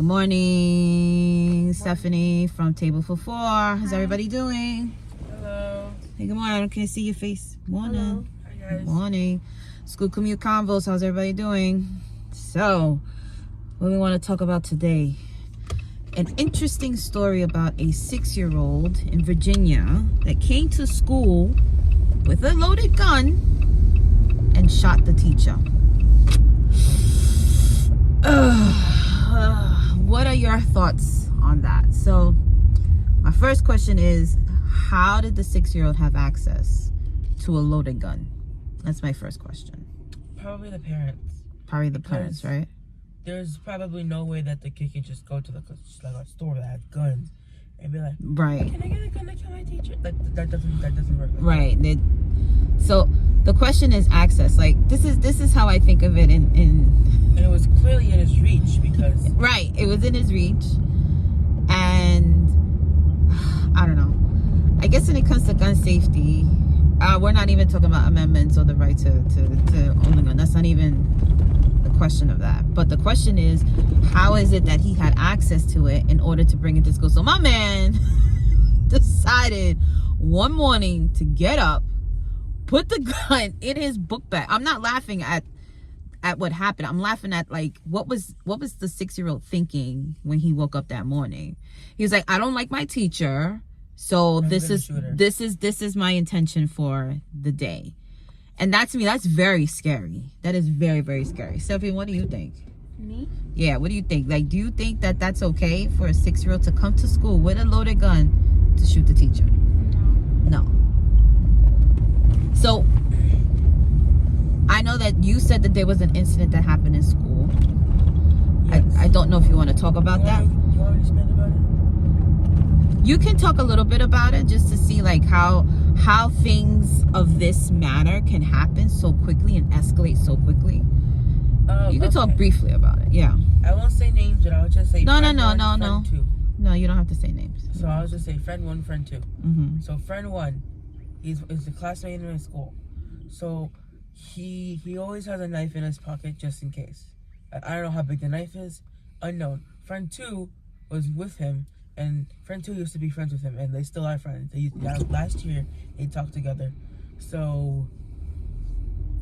Good morning, Stephanie from Table for Four. How's everybody doing? Hello. Hey, good morning. I can't see your face. Morning. Hello. Hi, guys. Good morning. School Commute Convos. How's everybody doing? So, what we want to talk about today? An interesting story about a 6-year-old in Virginia that came to school with a loaded gun and shot the teacher. What are your thoughts on that? So my first question is, how did the 6-year-old have access to a loaded gun? That's my first question. Probably the parents. Probably the parents, right? There's probably no way that the kid can just go to a store that has guns and be like, right, can I get a gun to kill my teacher? That doesn't work. Right. So the question is access. Like this is how I think of it and it was clearly in his reach because right, it was in his reach. And I don't know. I guess when it comes to gun safety, we're not even talking about amendments or the right to own a gun. That's not even the question of that. But the question is, how is it that he had access to it in order to bring it to school? So my man decided one morning to get up, put the gun in his book bag. I'm not laughing at what happened. I'm laughing at like what was the 6-year-old thinking when he woke up that morning. He was like, I don't like my teacher, so this is my intention for the day. And that, to me, that's very scary. That is very, very scary. Stephanie, what do you think? Me? Yeah, what do you think? Like, do you think that that's okay for a 6-year-old to come to school with a loaded gun to shoot the teacher? No. So, I know that you said that there was an incident that happened in school. yes. I don't know if you want to talk about that. You already spoke about it? You can talk a little bit about it just to see like how things of this matter can happen so quickly and escalate so quickly. You can talk briefly about it. Yeah. I won't say names, but I'll just say No. friend two. No, you don't have to say names. So I'll just say friend one, friend two. Mm-hmm. So friend one is a classmate in my school. So he always has a knife in his pocket just in case. I don't know how big the knife is. Unknown. Friend two was with him, and friend two used to be friends with him, and they still are friends. Last year they talked together. So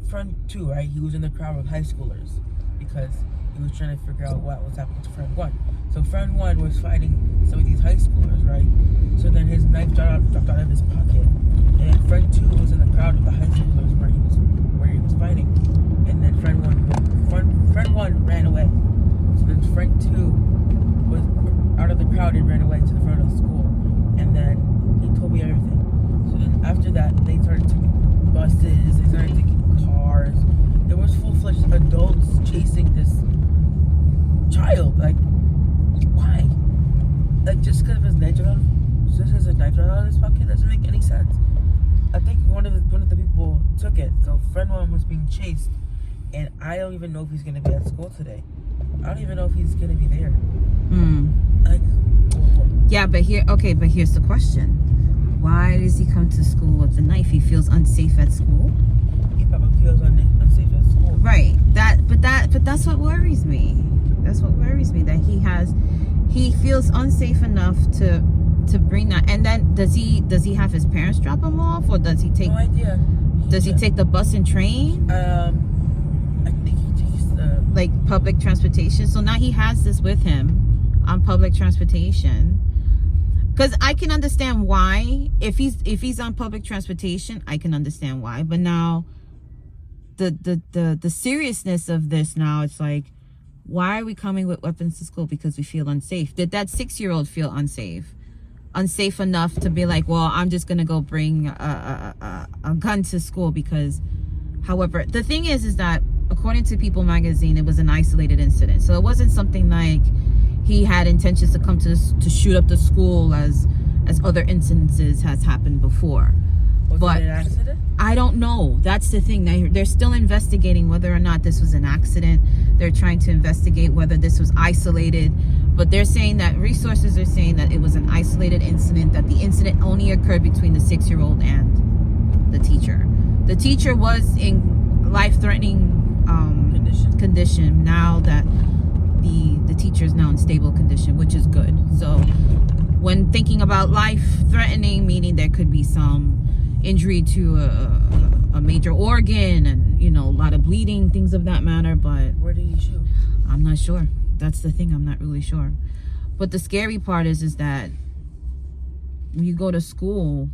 friend two, right? He was in the crowd with high schoolers because he was trying to figure out what was happening to friend one. So friend one was fighting some of these high schoolers, right? So then his knife dropped out of his pocket, and then friend two was in the crowd with the high schoolers where he was fighting, and then friend one ran away. So then friend two was out of the crowd and ran away to the front of the school, and then he told me everything. So then after that, they started taking buses, they started taking cars. There was full-fledged adults chasing this child. Like, why? Like, just because of his knife out of his pocket doesn't make any sense. I think one of the people took it. So friend one was being chased, and I don't even know if he's gonna be at school today. I don't even know if he's gonna be there. Like, yeah, but here's the question: why does he come to school with a knife? He feels unsafe at school. He probably feels unsafe at school. Right. But that's what worries me. That's what worries me, that he feels unsafe enough to bring that. And then does he have his parents drop him off, or does he take? No idea. Does he take the bus and train? I think he takes the like public transportation. So now he has this with him on public transportation. Because I can understand why, if he's on public transportation, I can understand why. But now the seriousness of this now, it's like, why are we coming with weapons to school? Because we feel unsafe. Did that 6-year-old feel unsafe enough to be like, well, I'm just gonna go bring a gun to school? Because, however, the thing is that according to People magazine, it was an isolated incident. So it wasn't something like he had intentions to come to shoot up the school as other incidences has happened before. Was it an accident? I don't know. That's the thing. They're still investigating whether or not this was an accident. They're trying to investigate whether this was isolated. But they're saying that resources are saying that it was an isolated incident, that the incident only occurred between the 6-year-old and the teacher. The teacher was in life-threatening condition. Now that the teacher is now in stable condition, which is good. So when thinking about life-threatening, meaning there could be some injury to a major organ and, you know, a lot of bleeding, things of that matter. But where did he shoot? I'm not sure. That's the thing. I'm not really sure. But the scary part is that when you go to school,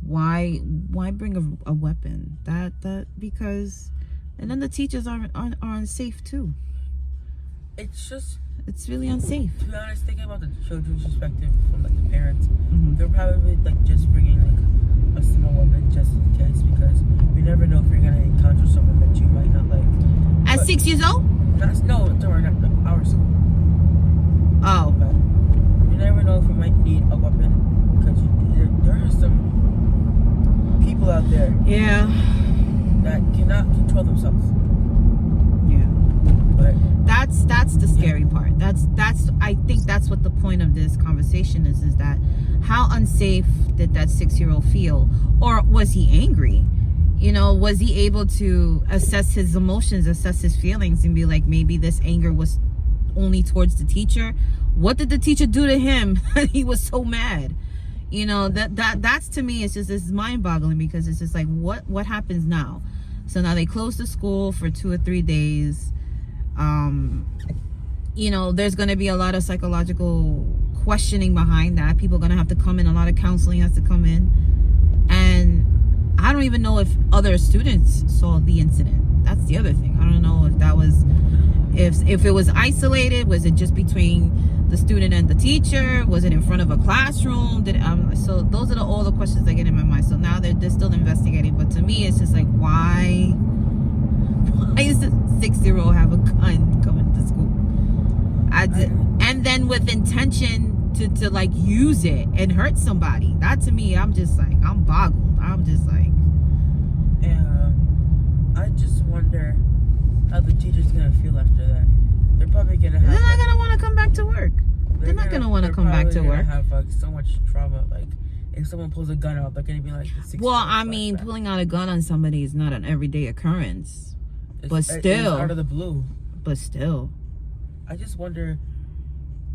why bring a weapon? That because, and then the teachers are unsafe too. It's really unsafe. To be honest, thinking about the children's perspective from like the parents, Mm-hmm. they're probably like just bringing like a small weapon just in case, because you never know if you're gonna encounter someone that you might not like. At 6 years old? No, sorry, not our school. Oh. But you never know if you might need a weapon, because there are some people out there. Yeah. That cannot control themselves. Yeah. But that's the scary part. That's I think that's what the point of this conversation is that how unsafe did that 6-year-old feel, or was he angry? You know, was he able to assess his emotions, assess his feelings, and be like, maybe this anger was only towards the teacher? What did the teacher do to him? He was so mad. You know, that's to me, it's mind-boggling, because it's just like, what happens now? So now they close the school for 2 or 3 days. You know, there's going to be a lot of psychological questioning behind that. People are going to have to come in. A lot of counseling has to come in. And I don't even know if other students saw the incident. That's the other thing. I don't know if that was, if it was isolated. Was it just between the student and the teacher? Was it in front of a classroom? So those are all the questions that get in my mind. So now they're still investigating. But to me, it's just like, why does this 6-year-old have a gun coming to school? And then with intention to like use it and hurt somebody. That to me, I'm just like, I'm boggled. I'm just like, I just wonder how the teacher's gonna feel after that. They're probably gonna have. They're not gonna want to come back to work. They're not gonna want to come back to work. Have like so much trauma. Like if someone pulls a gun out, they're gonna be like. Well, I mean, pulling out a gun on somebody is not an everyday occurrence. But still, it's out of the blue. But still, I just wonder,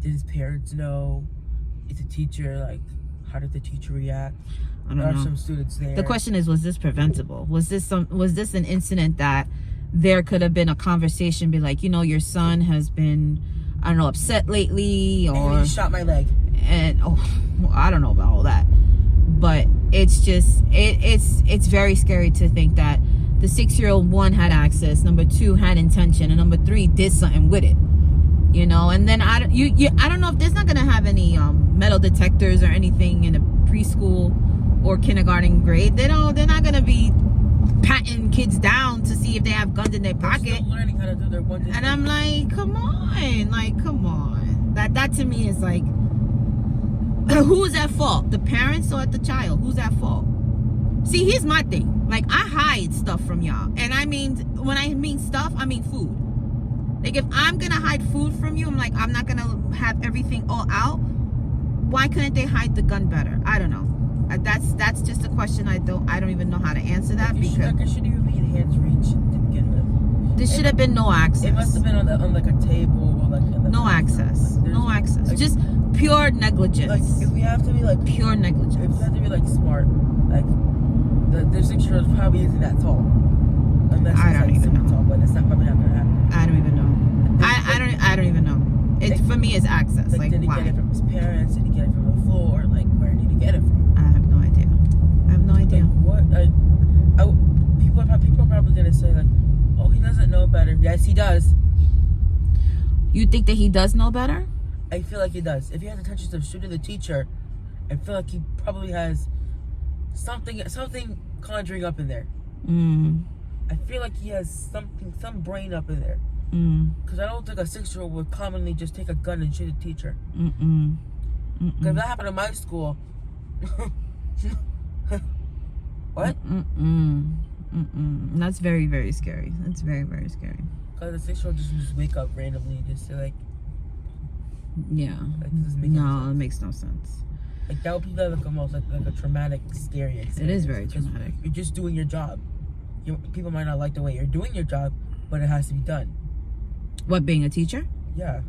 did his parents know? Is the teacher like? How did the teacher react? I don't know. There are some students there. The question is, was this preventable? Was this an incident that there could have been a conversation, be like, you know, your son has been, I don't know, upset lately, or and he shot my leg. And I don't know about all that, but it's just it's very scary to think that the 6-year-old, one, had access, number 2, had intention, and number 3, did something with it. You know, and then I don't know if there's not gonna have any metal detectors or anything in a preschool or kindergarten grade. They're not gonna be patting kids down to see if they have guns in their pocket. They're still learning how to do their one. And I'm like, come on. That to me is like, who's at fault? The parents or the child? Who's at fault? See, here's my thing. Like, I hide stuff from y'all, and I mean, when I mean stuff, I mean food. Like, if I'm gonna hide food from you, I'm like, I'm not gonna have everything all out. Why couldn't they hide the gun better? I don't know. That's just a question I don't even know how to answer that, because there shouldn't even be hands reach to begin with. There should have been no access. It must have been on like a table or like no access. No access. Like, just pure negligence. Like, if we have to be like pure negligence. If we have to be like smart, like the 6-year-old probably isn't that tall. Unless I don't even know. Tall, but it's probably not gonna happen. I don't even know. I don't even know. It for me is access. Like, did he why? get it from his parents? Did he get it from the floor? Like, where did he get it from? I have no idea. Like, what? People are probably gonna say like, oh, he doesn't know better. Yes, he does. You think that he does know better? I feel like he does. If he has intentions of shooting the teacher, I feel like he probably has something conjuring up in there. I feel like he has some brain up in there. Because I don't think a 6-year-old would commonly just take a gun and shoot a teacher. Because if that happened in my school, what? That's very, very scary. That's very, very scary. Because a 6-year-old just wake up randomly and just say like, yeah. Like, no, it makes no sense. Like, that would be like almost like a traumatic, scary experience. It is very traumatic. You're just doing your job. People might not like the way you're doing your job, but it has to be done. What, being a teacher? Yeah.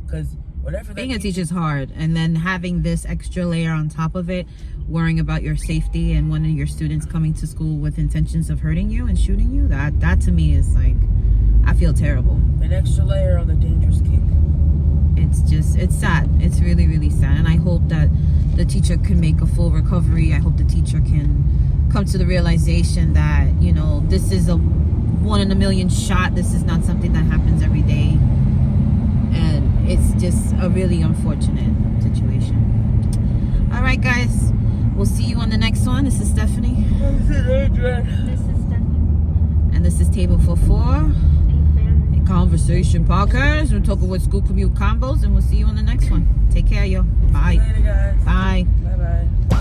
Because whatever being a teacher is hard, and then having this extra layer on top of it, worrying about your safety and one of your students coming to school with intentions of hurting you and shooting you, that to me is like, I feel terrible. An extra layer on the dangerous cake. It's sad. It's really, really sad. And I hope that the teacher can make a full recovery. I hope the teacher can come to the realization that, you know, this is a 1 in a million shot. This is not something that happens every day. And it's just a really unfortunate situation. All right, guys. We'll see you on the next one. This is Stephanie. This is Adrian. This is Stephanie. And this is Table for Four. Conversation podcast. We're talking with school commute combos, and we'll see you on the next one. Take care, yo. Bye. Later, guys. Bye. Bye-bye.